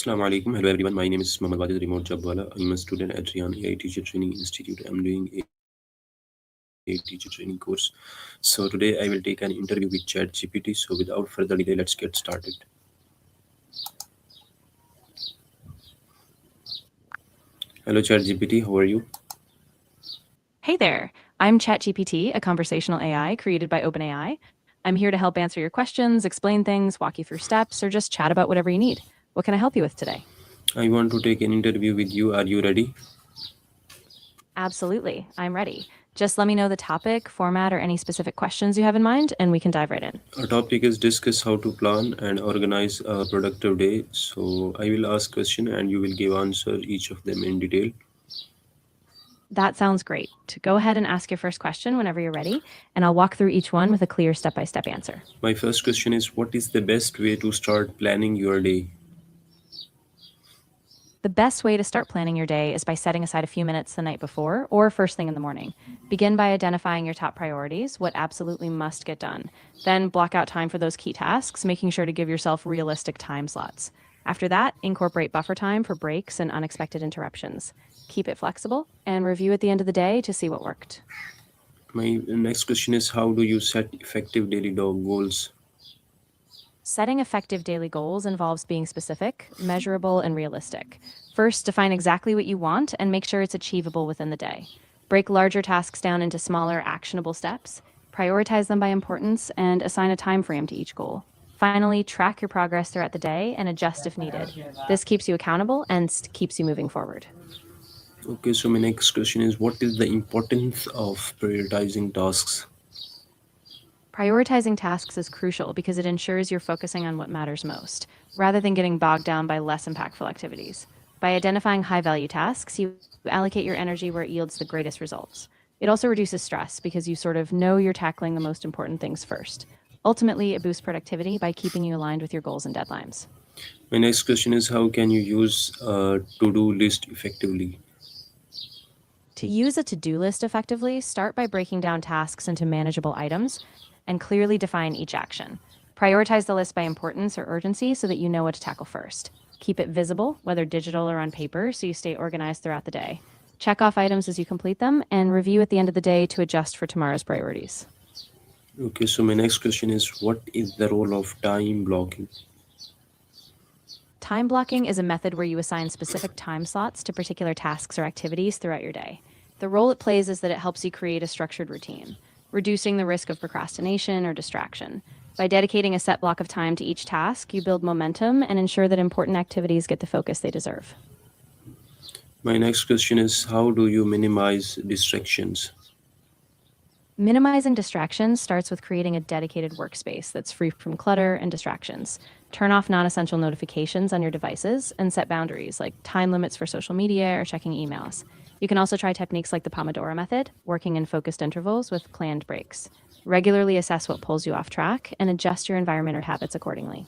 Assalamu alaikum. Hello everyone. My name is Mohammad Wajid Remote Jabwala. I'm a student at Riyan AI Teacher Training Institute. I'm doing a teacher training course. So today I will take an interview with ChatGPT. So without further delay, let's get started. Hello ChatGPT, how are you? Hey there, I'm ChatGPT, a conversational AI created by OpenAI. I'm here to help answer your questions, explain things, walk you through steps, or just chat about whatever you need. What can I help you with today? I want to take an interview with you. Are you ready? Absolutely, I'm ready. Just let me know the topic, format, or any specific questions you have in mind, and we can dive right in. Our topic is discuss how to plan and organize a productive day. So I will ask question and you will give answer each of them in detail. That sounds great. Go ahead and ask your first question whenever you're ready, and I'll walk through each one with a clear step by step answer. My first question is, what is the best way to start planning your day? The best way to start planning your day is by setting aside a few minutes the night before or first thing in the morning. Begin by identifying your top priorities, what absolutely must get done. Then block out time for those key tasks, making sure to give yourself realistic time slots. After that, incorporate buffer time for breaks and unexpected interruptions. Keep it flexible and review at the end of the day to see what worked. My next question is, how do you set effective daily dog goals? Setting effective daily goals involves being specific, measurable, and realistic. First, define exactly what you want and make sure it's achievable within the day. Break larger tasks down into smaller, actionable steps. Prioritize them by importance and assign a time frame to each goal. Finally, track your progress throughout the day and adjust if needed. This keeps you accountable and keeps you moving forward. Okay, so my next question is, what is the importance of prioritizing tasks? Prioritizing tasks is crucial because it ensures you're focusing on what matters most, rather than getting bogged down by less impactful activities. By identifying high value tasks, you allocate your energy where it yields the greatest results. It also reduces stress because you sort of know you're tackling the most important things first. Ultimately, it boosts productivity by keeping you aligned with your goals and deadlines. My next question is, how can you use a to-do list effectively? To use a to do list effectively, start by breaking down tasks into manageable items and clearly define each action. Prioritize the list by importance or urgency so that you know what to tackle first. Keep it visible, whether digital or on paper, so you stay organized throughout the day. Check off items as you complete them and review at the end of the day to adjust for tomorrow's priorities. Okay, so my next question is, what is the role of time blocking? Time blocking is a method where you assign specific time slots to particular tasks or activities throughout your day. The role it plays is that it helps you create a structured routine, reducing the risk of procrastination or distraction. By dedicating a set block of time to each task, you build momentum and ensure that important activities get the focus they deserve. My next question is, how do you minimize distractions? Minimizing distractions starts with creating a dedicated workspace that's free from clutter and distractions. Turn off non essential notifications on your devices and set boundaries like time limits for social media or checking emails. You can also try techniques like the Pomodoro method, working in focused intervals with planned breaks. Regularly assess what pulls you off track and adjust your environment or habits accordingly.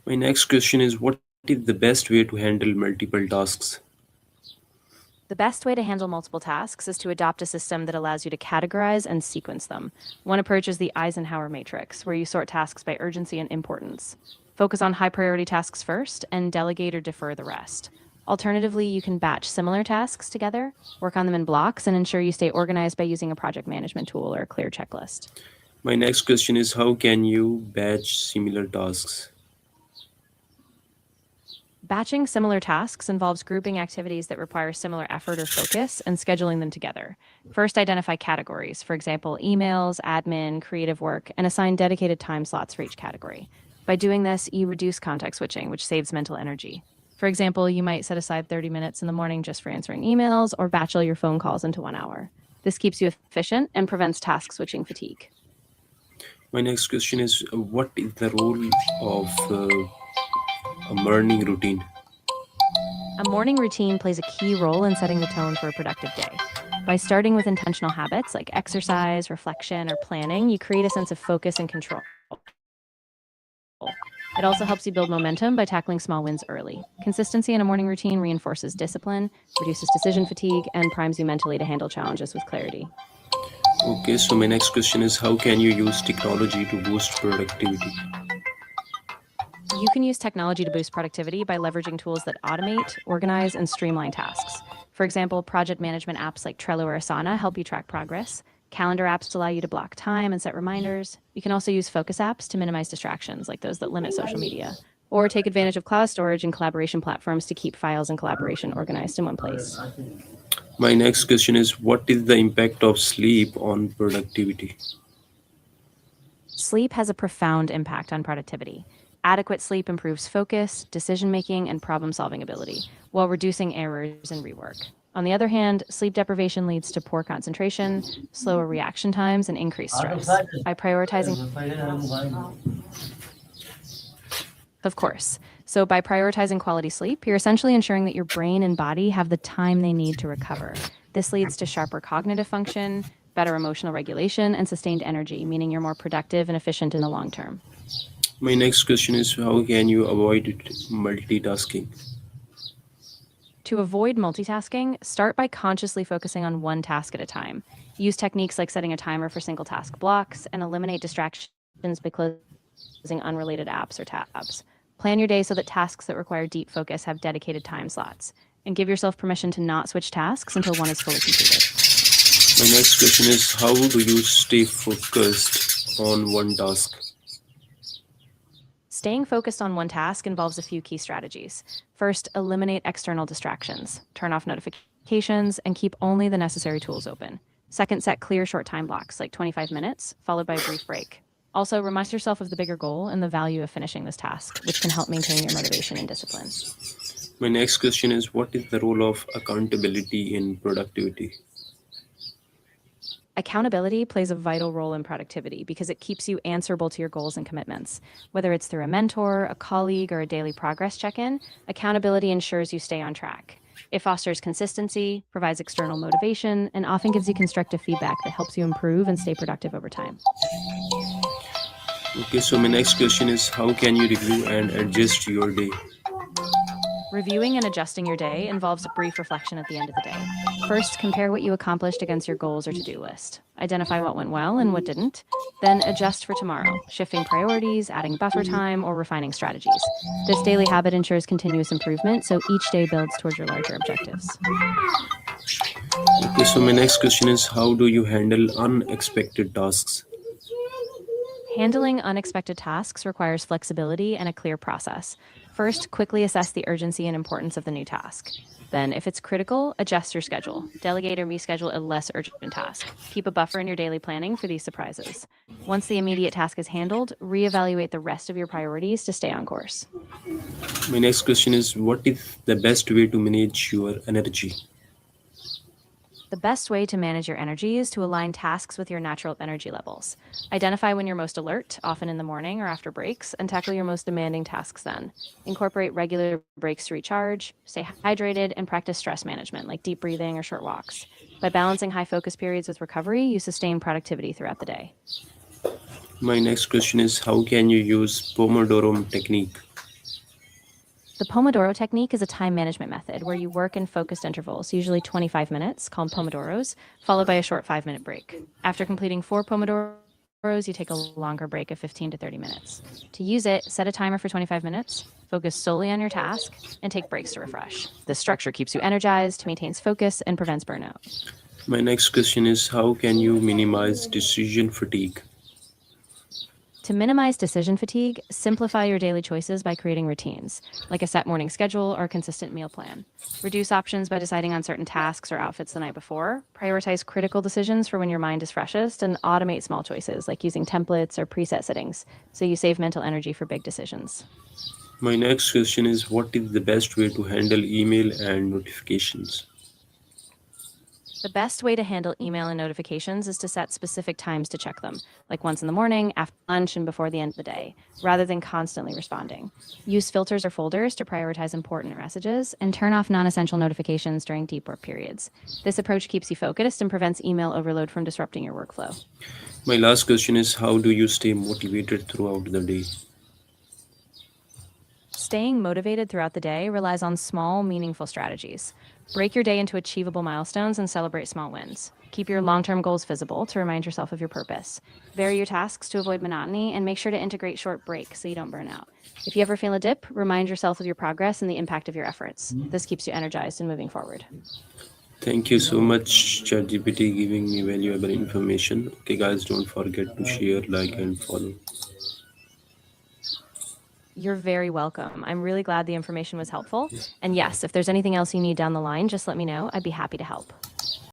My next question is, what is the best way to handle multiple tasks? The best way to handle multiple tasks is to adopt a system that allows you to categorize and sequence them. One approach is the Eisenhower matrix, where you sort tasks by urgency and importance. Focus on high priority tasks first and delegate or defer the rest. Alternatively, you can batch similar tasks together, work on them in blocks, and ensure you stay organized by using a project management tool or a clear checklist. My next question is, how can you batch similar tasks? Batching similar tasks involves grouping activities that require similar effort or focus and scheduling them together. First, identify categories, for example, emails, admin, creative work, and assign dedicated time slots for each category. By doing this, you reduce context switching, which saves mental energy. For example, you might set aside 30 minutes in the morning just for answering emails or batch all your phone calls into 1 hour. This keeps you efficient and prevents task switching fatigue. My next question is, what is the role of a morning routine? A morning routine plays a key role in setting the tone for a productive day. By starting with intentional habits like exercise, reflection, or planning, you create a sense of focus and control. It also helps you build momentum by tackling small wins early. Consistency in a morning routine reinforces discipline, reduces decision fatigue, and primes you mentally to handle challenges with clarity. Okay, so my next question is, how can you use technology to boost productivity? You can use technology to boost productivity by leveraging tools that automate, organize, and streamline tasks. For example, project management apps like Trello or Asana help you track progress. Calendar apps allow you to block time and set reminders. You can also use focus apps to minimize distractions, like those that limit social media. Or take advantage of cloud storage and collaboration platforms to keep files and collaboration organized in one place. My next question is, what is the impact of sleep on productivity? Sleep has a profound impact on productivity. Adequate sleep improves focus, decision making, and problem solving ability, while reducing errors and rework. On the other hand, sleep deprivation leads to poor concentration, slower reaction times, and increased stress. By prioritizing, of course, by prioritizing quality sleep, you're essentially ensuring that your brain and body have the time they need to recover. This leads to sharper cognitive function, better emotional regulation, and sustained energy, meaning you're more productive and efficient in the long term. My next question is, how can you avoid multitasking? To avoid multitasking, start by consciously focusing on one task at a time. Use techniques like setting a timer for single task blocks and eliminate distractions by closing unrelated apps or tabs. Plan your day so that tasks that require deep focus have dedicated time slots. And give yourself permission to not switch tasks until one is fully completed. My next question is, how do you stay focused on one task? Staying focused on one task involves a few key strategies. First, eliminate external distractions. Turn off notifications and keep only the necessary tools open. Second, set clear short time blocks, like 25 minutes, followed by a brief break. Also, remind yourself of the bigger goal and the value of finishing this task, which can help maintain your motivation and discipline. My next question is, what is the role of accountability in productivity? Accountability plays a vital role in productivity because it keeps you answerable to your goals and commitments. Whether it's through a mentor, a colleague, or a daily progress check in, accountability ensures you stay on track. It fosters consistency, provides external motivation, and often gives you constructive feedback that helps you improve and stay productive over time. Okay, so my next question is, how can you review and adjust your day? Reviewing and adjusting your day involves a brief reflection at the end of the day. First, compare what you accomplished against your goals or to-do list. Identify what went well and what didn't. Then adjust for tomorrow, shifting priorities, adding buffer time, or refining strategies. This daily habit ensures continuous improvement, so each day builds towards your larger objectives. Okay, so my next question is, how do you handle unexpected tasks? Handling unexpected tasks requires flexibility and a clear process. First, quickly assess the urgency and importance of the new task. Then, if it's critical, adjust your schedule. Delegate or reschedule a less urgent task. Keep a buffer in your daily planning for these surprises. Once the immediate task is handled, reevaluate the rest of your priorities to stay on course. My next question is, what is the best way to manage your energy? The best way to manage your energy is to align tasks with your natural energy levels. Identify when you're most alert, often in the morning or after breaks, and tackle your most demanding tasks then. Incorporate regular breaks to recharge, stay hydrated, and practice stress management like deep breathing or short walks. By balancing high focus periods with recovery, you sustain productivity throughout the day. My next question is, how can you use Pomodoro technique? The Pomodoro technique is a time management method where you work in focused intervals, usually 25 minutes, called Pomodoros, followed by a short 5-minute break. After completing 4 Pomodoros, you take a longer break of 15 to 30 minutes. To use it, set a timer for 25 minutes, focus solely on your task, and take breaks to refresh. This structure keeps you energized, maintains focus, and prevents burnout. My next question is, how can you minimize decision fatigue? To minimize decision fatigue, simplify your daily choices by creating routines, like a set morning schedule or a consistent meal plan. Reduce options by deciding on certain tasks or outfits the night before. Prioritize critical decisions for when your mind is freshest, and automate small choices, like using templates or preset settings, so you save mental energy for big decisions. My next question is, what is the best way to handle email and notifications? The best way to handle email and notifications is to set specific times to check them, like once in the morning, after lunch, and before the end of the day, rather than constantly responding. Use filters or folders to prioritize important messages, and turn off non-essential notifications during deep work periods. This approach keeps you focused and prevents email overload from disrupting your workflow. My last question is, how do you stay motivated throughout the day? Staying motivated throughout the day relies on small, meaningful strategies. Break your day into achievable milestones and celebrate small wins. Keep your long-term goals visible to remind yourself of your purpose. Vary your tasks to avoid monotony and make sure to integrate short breaks so you don't burn out. If you ever feel a dip, remind yourself of your progress and the impact of your efforts. This keeps you energized and moving forward. Thank you so much, ChatGPT, giving me valuable information. Okay, guys, don't forget to share, like, and follow. You're very welcome. I'm really glad the information was helpful. And yes, if there's anything else you need down the line, just let me know. I'd be happy to help.